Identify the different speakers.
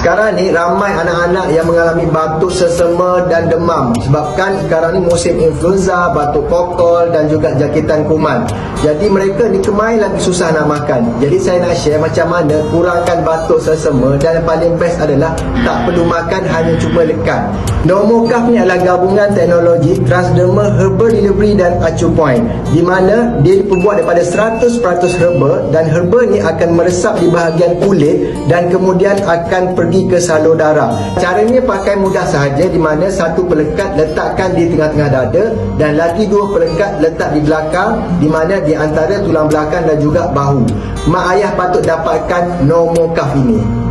Speaker 1: Sekarang ni ramai anak-anak yang mengalami batuk, sesama dan demam sebabkan sekarang ni musim influenza, batuk pokol dan juga jangkitan kuman. Jadi mereka ni kemai lagi susah nak makan. Jadi saya nak share macam mana kurangkan batuk, sesama, dan yang paling best adalah tak perlu makan, hanya cuma lekat. Nomocaf ni adalah gabungan teknologi transdermal herbal delivery dan acupoint, di mana dia diperbuat daripada 100% herba, dan herba ni akan meresap di bahagian kulit dan kemudian akan pergi ke salur darah. Caranya pakai mudah sahaja, di mana satu pelekat letakkan di tengah-tengah dada dan lagi dua pelekat letak di belakang, di mana di antara tulang belakang dan juga bahu. Mak ayah patut dapatkan Nomocaf ini.